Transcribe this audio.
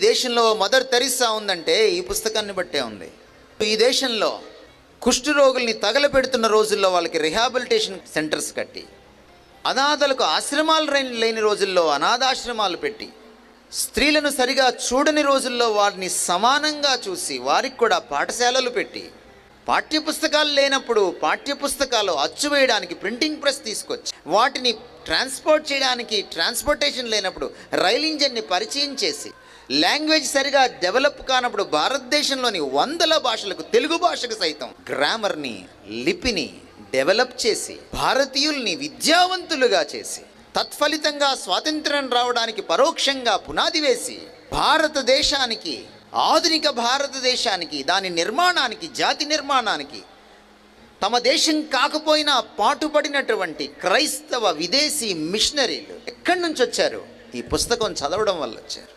దేశంలో mother Teresa ఉందంటే ఈ పుస్తకాన్ని బట్టే ఉంది. ఈ దేశంలో కుష్ఠరోగుల్ని తగలపెడుతున్న రోజుల్లో వాళ్ళకి రిహాబిలిటేషన్ సెంటర్స్ కట్టి, అనాథలకు ఆశ్రమాలు లేని రోజుల్లో అనాథాశ్రమాలు పెట్టి, స్త్రీలను సరిగా చూడని రోజుల్లో వారిని సమానంగా చూసి వారికి కూడా పాఠశాలలు పెట్టి, పాఠ్యపుస్తకాలు లేనప్పుడు పాఠ్యపుస్తకాలు అచ్చు వేయడానికి ప్రింటింగ్ ప్రెస్ తీసుకొచ్చి, వాటిని ట్రాన్స్పోర్ట్ చేయడానికి ట్రాన్స్పోర్టేషన్ లేనప్పుడు రైల్ ఇంజన్ని పరిచయం చేసి, లాంగ్వేజ్ సరిగా డెవలప్ కానప్పుడు భారతదేశంలోని వందల భాషలకు, తెలుగు భాషకు సైతం గ్రామర్ని, లిపిని డెవలప్ చేసి భారతీయుల్ని విద్యావంతులుగా చేసి, తత్ఫలితంగా స్వాతంత్ర్యం రావడానికి పరోక్షంగా పునాది వేసి, భారతదేశానికి, ఆధునిక భారతదేశానికి, దాని నిర్మాణానికి, జాతి నిర్మాణానికి తమ దేశం కాకపోయినా పాటుపడినటువంటి క్రైస్తవ విదేశీ మిషనరీలు ఎక్కడి నుంచి వచ్చారు? ఈ పుస్తకం చదవడం వల్ల వచ్చారు.